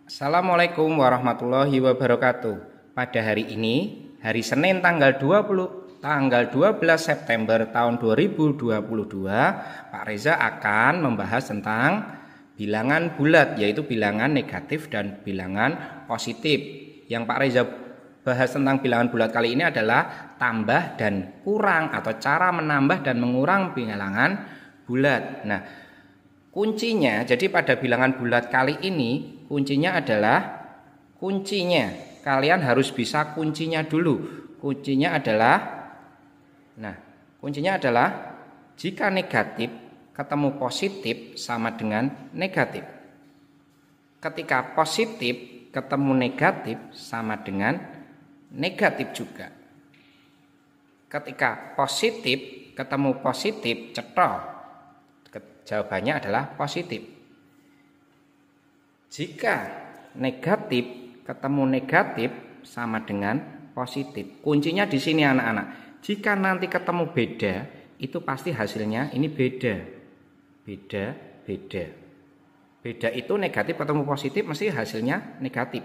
Assalamualaikum warahmatullahi wabarakatuh. Pada hari ini, hari Senin tanggal 12 September tahun 2022, Pak Reza akan membahas tentang bilangan bulat, yaitu bilangan negatif dan bilangan positif. Yang Pak Reza bahas tentang bilangan bulat kali ini adalah tambah dan kurang atau cara menambah dan mengurang bilangan bulat. Nah, kuncinya, jadi pada bilangan bulat kali ini kuncinya adalah kalian harus bisa kuncinya dulu. Kuncinya adalah jika negatif ketemu positif sama dengan negatif. Ketika positif ketemu negatif sama dengan negatif juga. Ketika positif ketemu positif, cetok. Jawabannya adalah positif. Jika negatif ketemu negatif sama dengan positif. Kuncinya di sini anak-anak. Jika nanti ketemu beda, itu pasti hasilnya ini beda. Beda itu negatif ketemu positif mesti hasilnya negatif.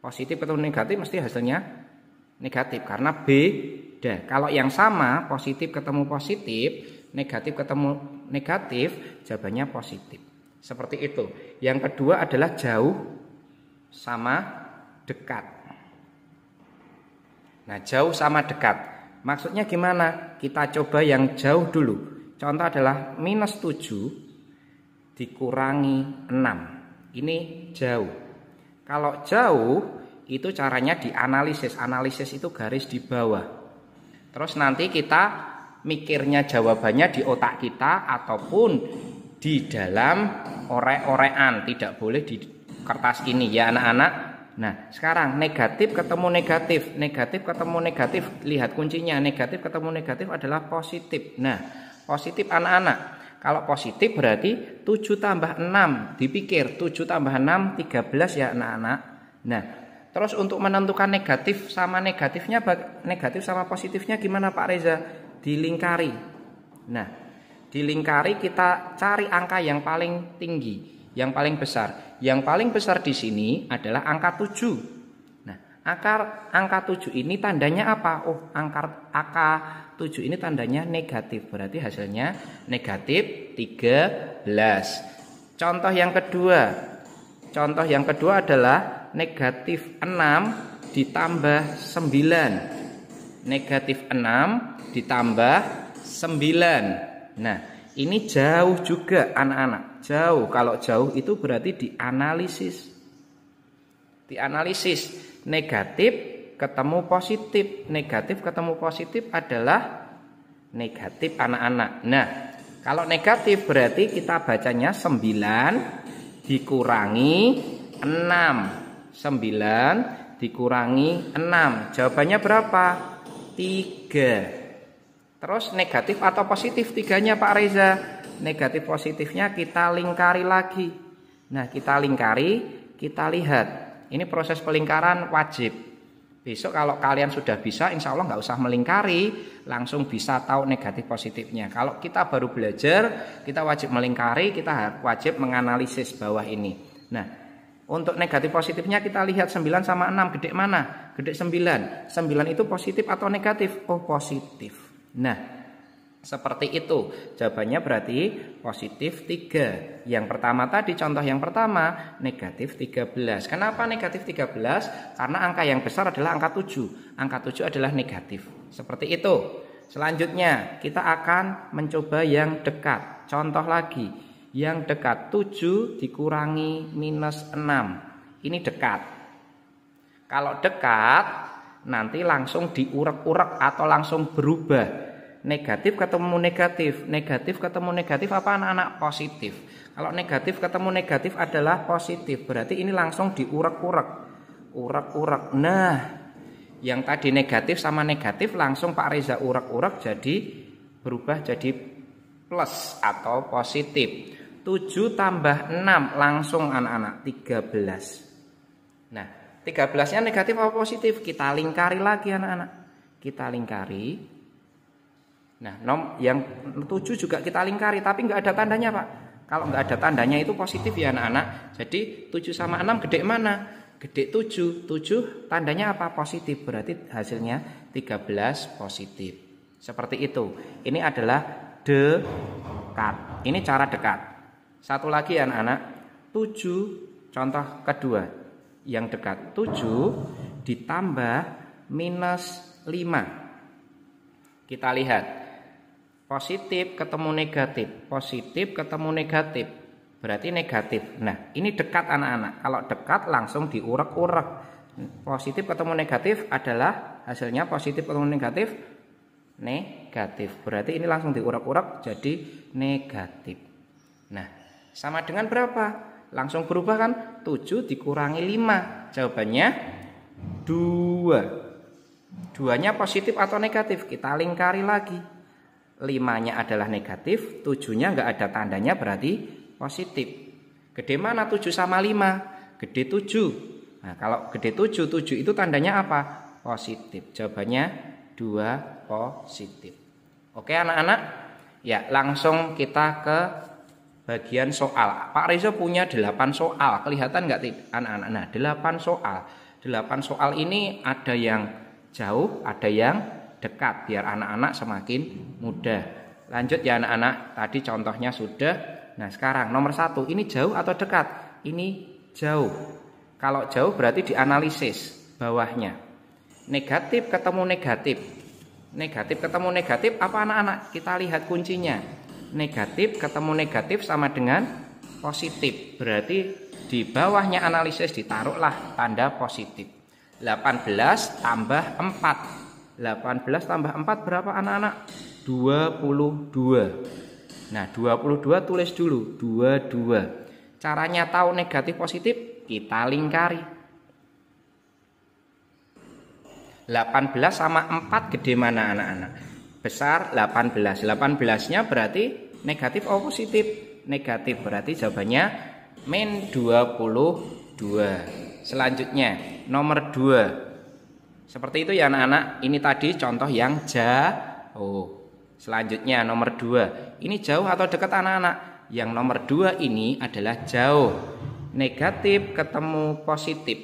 Positif ketemu negatif mesti hasilnya negatif karena beda. Kalau yang sama, positif ketemu positif, negatif ketemu negatif, jawabannya positif. Seperti itu. Yang kedua adalah jauh sama dekat. Nah, jauh sama dekat. Maksudnya gimana? Kita coba yang jauh dulu. Contoh adalah -7 dikurangi 6. Ini jauh. Kalau jauh itu caranya dianalisis. Analisis itu garis di bawah. Terus nanti kita mikirnya jawabannya di otak kita ataupun di dalam orek-orekan, tidak boleh di kertas ini ya anak-anak. Nah, sekarang negatif ketemu negatif, negatif ketemu negatif, lihat kuncinya, negatif ketemu negatif adalah positif. Nah, positif anak-anak. Kalau positif berarti 7 tambah 6, dipikir 7 tambah 6 13 ya anak-anak. Nah, terus untuk menentukan negatif sama negatifnya, negatif sama positifnya gimana Pak Reza? Dilingkari. Nah, dilingkari kita cari angka yang paling tinggi, yang paling besar. Yang paling besar di sini adalah angka 7. Nah, angka 7 ini tandanya apa? Oh, angka 7 ini tandanya negatif. Berarti hasilnya negatif 13. Contoh yang kedua adalah negatif 6 ditambah 9. Negatif 6 ditambah 9. Nah, ini jauh juga anak-anak. Jauh. Kalau jauh itu berarti dianalisis. Dianalisis. Negatif ketemu positif. Negatif ketemu positif adalah negatif anak-anak. Nah, kalau negatif berarti kita bacanya 9 dikurangi 6. 9 dikurangi 6. Jawabannya berapa? 3. Terus negatif atau positif tiganya Pak Reza? Negatif positifnya kita lingkari lagi. Nah, kita lingkari, kita lihat. Ini proses pelingkaran wajib. Besok kalau kalian sudah bisa, insya Allah nggak usah melingkari, langsung bisa tahu negatif positifnya. Kalau kita baru belajar, kita wajib melingkari, kita wajib menganalisis bawah ini. Nah, untuk negatif positifnya kita lihat 9 sama 6, gede mana? Gede 9. 9 itu positif atau negatif? Oh, positif. Nah, seperti itu. Jawabannya berarti positif 3. Yang pertama tadi, contoh yang pertama, negatif 13. Kenapa negatif 13? Karena angka yang besar adalah angka 7. Angka 7 adalah negatif. Seperti itu. Selanjutnya, kita akan mencoba yang dekat. Contoh lagi. Yang dekat 7 dikurangi -6. Ini dekat. Kalau dekat, nanti langsung diurek-urek atau langsung berubah. Negatif ketemu negatif. Negatif ketemu negatif apa anak-anak? Positif. Kalau negatif ketemu negatif adalah positif. Berarti ini langsung diurek-urek. Urek-urek. Nah, yang tadi negatif sama negatif langsung Pak Reza urek-urek jadi berubah jadi plus atau positif. 7 tambah 6 langsung anak-anak 13. Nah, 13-nya negatif atau positif? Kita lingkari lagi anak-anak. Kita lingkari. Nah, yang 7 juga kita lingkari, tapi nggak ada tandanya Pak. Kalau nggak ada tandanya itu positif ya anak-anak. Jadi 7 sama 6 gede mana? Gede 7. 7 tandanya apa? Positif. Berarti hasilnya 13 positif. Seperti itu. Ini adalah dekat. Ini cara dekat. Satu lagi anak-anak. 7 contoh kedua. Yang dekat 7 ditambah minus 5. Kita lihat. Positif ketemu negatif, positif ketemu negatif, berarti negatif. Nah, ini dekat anak-anak. Kalau dekat langsung diurek-urek. Positif ketemu negatif adalah hasilnya positif ketemu negatif, negatif. Berarti ini langsung diurek-urek jadi negatif. Nah, sama dengan berapa? Langsung berubah kan? 7 dikurangi 5. Jawabannya 2. 2-nya positif atau negatif? Kita lingkari lagi. 5-nya adalah negatif, 7-nya nggak ada tandanya berarti positif. Gede mana 7 sama 5? Gede 7. Nah, kalau gede 7, 7 itu tandanya apa? Positif. Jawabannya 2 positif. Oke anak-anak? Ya, langsung kita ke bagian soal. Pak Reza punya 8 soal. Kelihatan nggak anak-anak? Nah, 8 soal. 8 soal ini ada yang jauh, ada yang dekat, biar anak-anak semakin mudah. Lanjut ya anak-anak, tadi contohnya sudah. Nah sekarang nomor 1, ini jauh atau dekat? Ini jauh. Kalau jauh berarti dianalisis bawahnya. Negatif ketemu negatif. Negatif ketemu negatif apa anak-anak? Kita lihat kuncinya. Negatif ketemu negatif sama dengan positif. Berarti di bawahnya analisis ditaruhlah tanda positif. 18 tambah 4. 18 tambah 4 berapa anak-anak? 22. Nah 22 tulis dulu 22. Caranya tahu negatif positif, kita lingkari. 18 sama 4 gede mana anak-anak? Besar 18. 18-nya berarti negatif atau positif? Negatif, berarti jawabannya min 22. Selanjutnya nomor 2. Seperti itu ya anak-anak. Ini tadi contoh yang jauh. Selanjutnya nomor 2. Ini jauh atau dekat anak-anak? Yang nomor 2 ini adalah jauh. Negatif ketemu positif.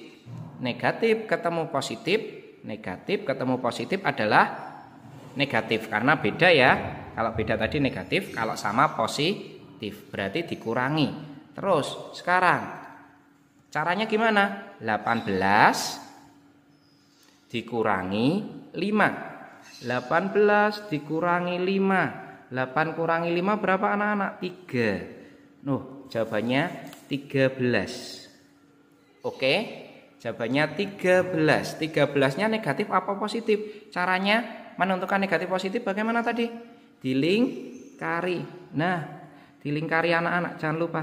Negatif ketemu positif. Negatif ketemu positif adalah negatif. Karena beda ya. Kalau beda tadi negatif, kalau sama positif. Berarti dikurangi. Terus sekarang caranya gimana? 18 dikurangi 5. 18 dikurangi 5. 8 kurangi 5 berapa anak-anak? 3. Jawabannya 13. Oke, jawabannya 13. 13-nya negatif apa positif? Caranya menentukan negatif positif bagaimana tadi? Dilingkari. Nah, dilingkari anak-anak, jangan lupa.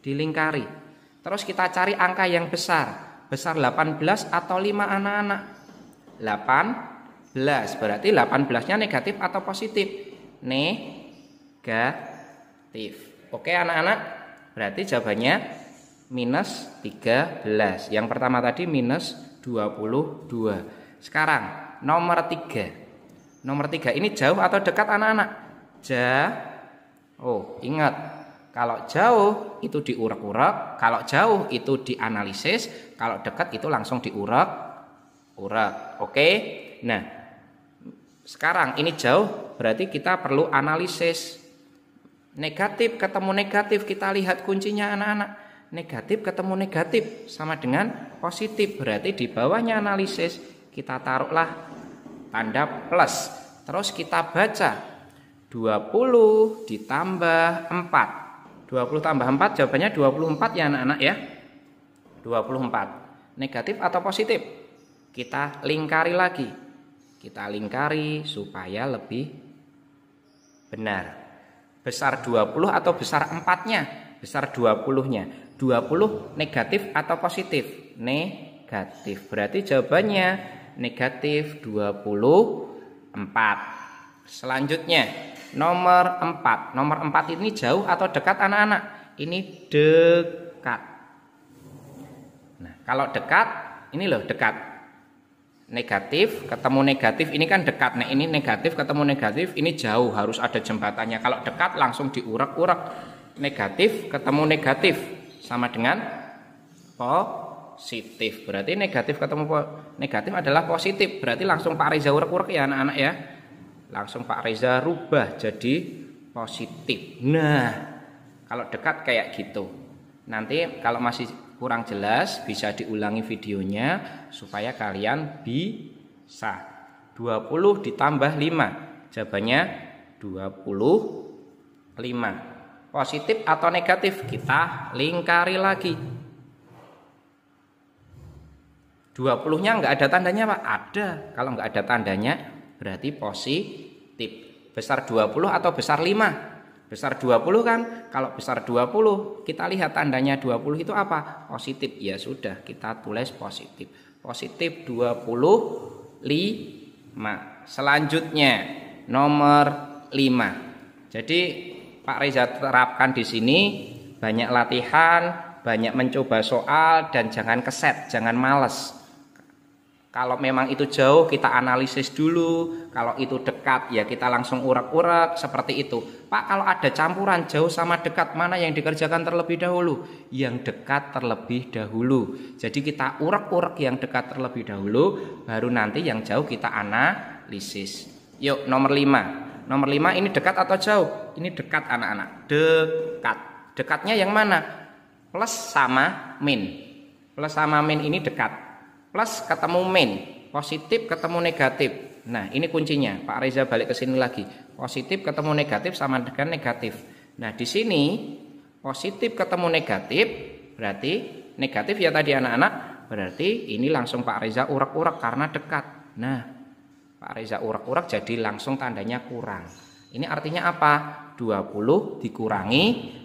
Dilingkari. Terus kita cari angka yang besar. Besar 18 atau 5 anak-anak? 18. Berarti 18-nya negatif atau positif? Negatif. Oke anak-anak? Berarti jawabannya minus 13. Yang pertama tadi minus 22. Sekarang nomor 3. Nomor 3 ini jauh atau dekat anak-anak? Jauh. Ingat. Kalau jauh itu diurek-urek, kalau jauh itu dianalisis, kalau dekat itu langsung diurek-urek. Oke? Nah, sekarang ini jauh berarti kita perlu analisis. Negatif ketemu negatif, kita lihat kuncinya anak-anak. Negatif ketemu negatif sama dengan positif, berarti di bawahnya analisis kita taruhlah tanda plus. Terus kita baca 20 ditambah 4. 20 tambah 4 jawabannya 24 ya anak-anak ya. 24. Negatif atau positif? Kita lingkari lagi. Kita lingkari supaya lebih benar. Besar 20 atau besar 4-nya? Besar 20-nya. 20 negatif atau positif? Negatif. Berarti jawabannya negatif 24. Selanjutnya nomor 4. Nomor 4 ini jauh atau dekat anak-anak? Ini dekat. Nah, kalau dekat, ini loh dekat. Negatif ketemu negatif, ini kan dekat. Nah, ini negatif ketemu negatif, ini jauh, harus ada jembatannya. Kalau dekat langsung diurek-urek. negatif ketemu negatif sama dengan positif. Berarti negatif ketemu negatif adalah positif. Berarti langsung Pak Reza urek-urek ya anak-anak ya. Langsung Pak Reza rubah jadi positif. Nah, kalau dekat kayak gitu. Nanti kalau masih kurang jelas bisa diulangi videonya supaya kalian bisa. 20 ditambah 5. Jawabannya 25. Positif atau negatif? Kita lingkari lagi. 20-nya nggak ada tandanya Pak? Ada. Kalau nggak ada tandanya berarti positif. Besar 20 atau besar 5? Besar 20 kan? Kalau besar 20 kita lihat tandanya 20 itu apa? Positif. Ya sudah, kita tulis positif. Positif 25. Selanjutnya nomor 5. Jadi Pak Reza terapkan di sini banyak latihan, banyak mencoba soal dan jangan keset, jangan males. Kalau memang itu jauh kita analisis dulu, kalau itu dekat ya kita langsung urak-urak seperti itu. Pak, kalau ada campuran jauh sama dekat mana yang dikerjakan terlebih dahulu? Yang dekat terlebih dahulu. Jadi kita urak-urak yang dekat terlebih dahulu, baru nanti yang jauh kita analisis. Yuk nomor 5. Nomor 5 ini dekat atau jauh? Ini dekat anak-anak. Dekat. Dekatnya yang mana? Plus sama min. Plus sama min ini dekat. Plus ketemu min, positif ketemu negatif. Nah, ini kuncinya. Pak Reza balik ke sini lagi. Positif ketemu negatif sama dengan negatif. Nah, di sini positif ketemu negatif, berarti negatif ya tadi anak-anak. Berarti ini langsung Pak Reza urak-urak karena dekat. Nah, Pak Reza urak-urak jadi langsung tandanya kurang. Ini artinya apa? 20 dikurangi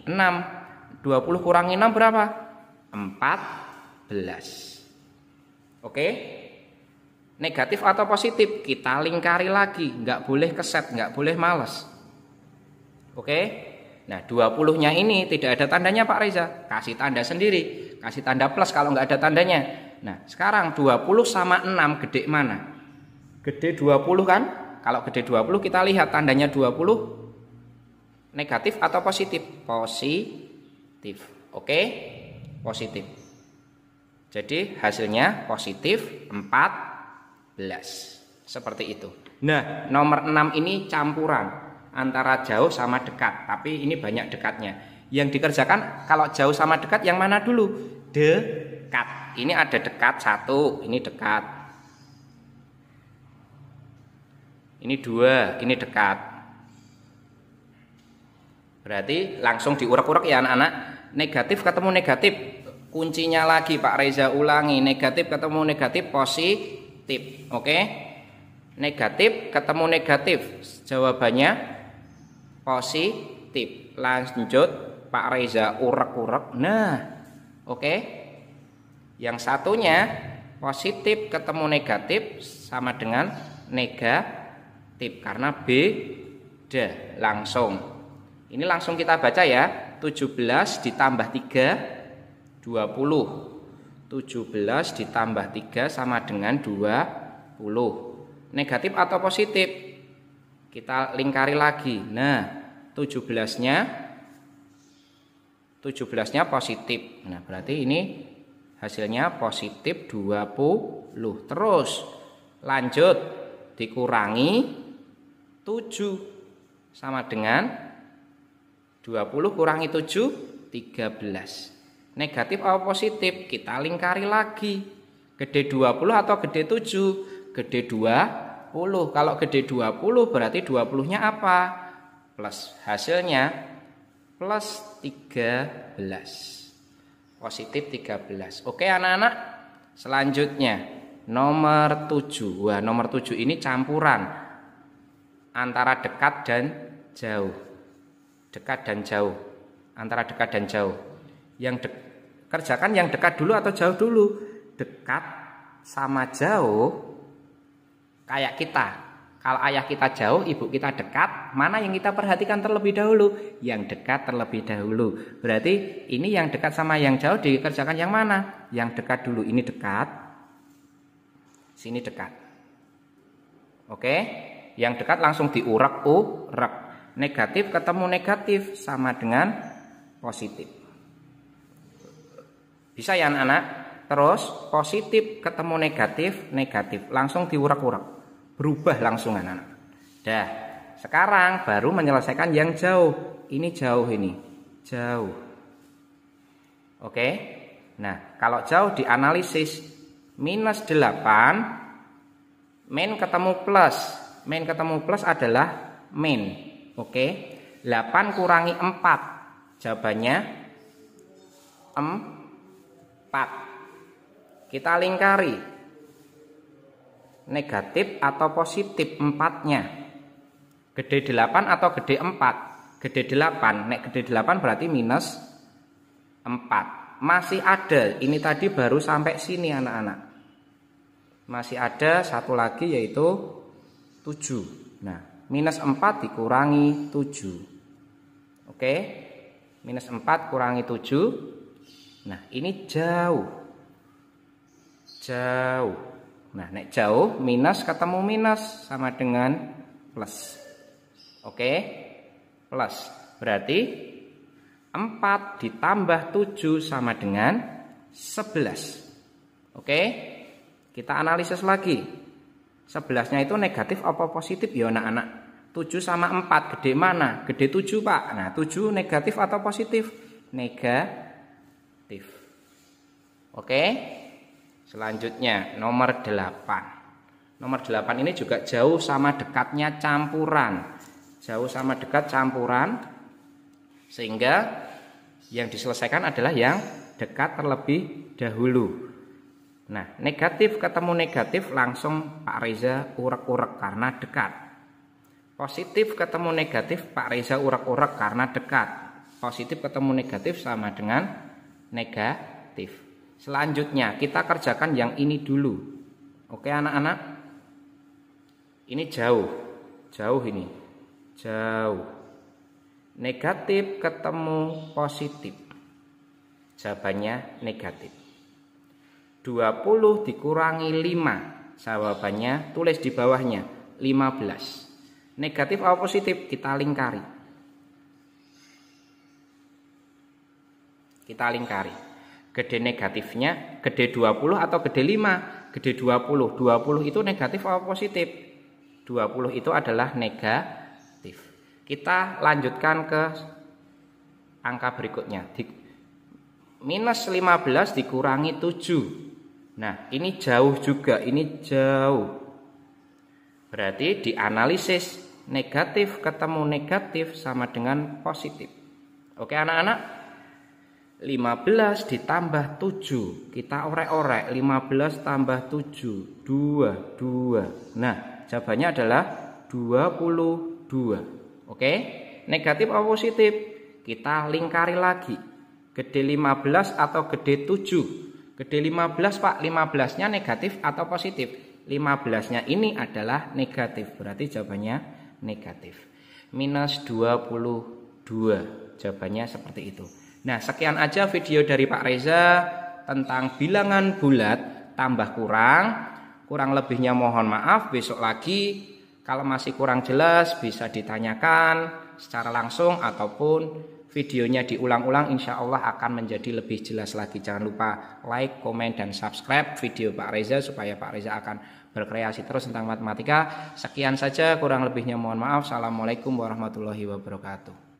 6. 20 kurangi 6 berapa? 14. Oke, negatif atau positif kita lingkari lagi, nggak boleh keset, nggak boleh males. Oke, nah 20-nya ini tidak ada tandanya Pak Reza, kasih tanda sendiri, kasih tanda plus kalau nggak ada tandanya. Nah sekarang 20 sama 6 gede mana? Gede 20 kan? Kalau gede 20 kita lihat tandanya 20 negatif atau positif? Positif. Oke, positif. Jadi hasilnya positif 14. Seperti itu. Nah, nomor 6 ini campuran antara jauh sama dekat. Tapi ini banyak dekatnya. Yang dikerjakan kalau jauh sama dekat yang mana dulu? Dekat. Ini ada dekat 1, ini dekat. Ini 2, ini dekat. Berarti langsung diurak-urak ya anak-anak. Negatif ketemu negatif. Kuncinya lagi Pak Reza ulangi, negatif ketemu negatif positif. Oke. Negatif ketemu negatif. Jawabannya positif. Lanjut Pak Reza urak-urak. Nah, oke. Yang satunya positif ketemu negatif sama dengan negatif karena beda langsung. Ini langsung kita baca ya. 17 ditambah 3 20. 17 ditambah 3 sama dengan 20. Negatif atau positif? Kita lingkari lagi. Nah, 17-nya positif. Nah, berarti ini hasilnya positif 20. Terus lanjut dikurangi 7 sama dengan 20 kurangi 7 13. Negatif atau positif? Kita lingkari lagi. Gede 20 atau gede 7? Gede 20. Kalau gede 20 berarti 20-nya apa? Plus. Hasilnya plus 13. Positif 13. Oke anak-anak. Selanjutnya nomor 7. Wah, nomor 7 ini campuran antara dekat dan jauh. Dekat dan jauh. Antara dekat dan jauh. Yang kerjakan yang dekat dulu atau jauh dulu? Dekat sama jauh kayak kita. Kalau ayah kita jauh, ibu kita dekat, mana yang kita perhatikan terlebih dahulu? Yang dekat terlebih dahulu. Berarti ini yang dekat sama yang jauh dikerjakan yang mana? Yang dekat dulu. Ini dekat, sini dekat. Oke, yang dekat langsung diurak-urak. Negatif ketemu negatif sama dengan positif. Bisa ya anak-anak? Terus positif ketemu negatif, negatif langsung diurak-urak, berubah langsung anak-anak. Dah, sekarang baru menyelesaikan yang jauh. Ini jauh, ini jauh. Oke. Nah, kalau jauh dianalisis minus 8, min ketemu plus. Min ketemu plus adalah min. Oke. 8 kurangi 4. Jawabannya 4. Kita lingkari. Negatif atau positif 4-nya. Gede 8 atau gede 4? Gede 8. Nek gede 8 berarti minus 4. Masih ada. Ini tadi baru sampai sini anak-anak. Masih ada satu lagi yaitu 7. Nah, minus 4 dikurangi 7. Oke. Minus 4 kurangi 7. Nah, ini jauh. Jauh. Nah, nek jauh minus ketemu minus sama dengan plus. Oke. Plus. Berarti 4 ditambah 7 sama dengan 11. Oke. Kita analisis lagi. 11-nya itu negatif apa positif ya anak-anak? 7 sama 4 gede mana? Gede 7 Pak. Nah 7 negatif atau positif? Negatif. Oke. Selanjutnya nomor 8. Nomor 8 ini juga jauh sama dekatnya campuran. Jauh sama dekat campuran. Sehingga yang diselesaikan adalah yang dekat terlebih dahulu. Nah, negatif ketemu negatif langsung Pak Reza urek-urek karena dekat. Positif ketemu negatif Pak Reza urek-urek karena dekat. Positif ketemu negatif sama dengan negatif. Selanjutnya kita kerjakan yang ini dulu. Oke anak-anak. Ini jauh. Jauh ini. Jauh. Negatif ketemu positif. Jawabannya negatif. 20 dikurangi 5. Jawabannya tulis di bawahnya 15. Negatif atau positif? Kita lingkari. Kita lingkari. Gede negatifnya gede 20 atau gede 5? Gede 20. 20 itu negatif atau positif? 20 itu adalah negatif. Kita lanjutkan ke angka berikutnya. Minus 15 dikurangi 7. Nah, ini jauh juga, ini jauh. Berarti dianalisis negatif ketemu negatif sama dengan positif. Oke anak-anak? 15 ditambah 7. Kita orek-orek. 15 tambah 7. 2. Nah, jawabannya adalah 22. Oke? Negatif atau positif? Kita lingkari lagi. Gede 15 atau gede 7? Gede 15 Pak, 15-nya negatif atau positif? 15-nya ini adalah negatif, berarti jawabannya negatif. Minus 22, jawabannya seperti itu. Nah sekian aja video dari Pak Reza tentang bilangan bulat tambah kurang lebihnya mohon maaf. Besok lagi kalau masih kurang jelas bisa ditanyakan secara langsung ataupun videonya diulang-ulang, insya Allah akan menjadi lebih jelas lagi. Jangan lupa like, komen, dan subscribe video Pak Reza supaya Pak Reza akan berkreasi terus tentang matematika. Sekian saja, kurang lebihnya mohon maaf. Assalamualaikum warahmatullahi wabarakatuh.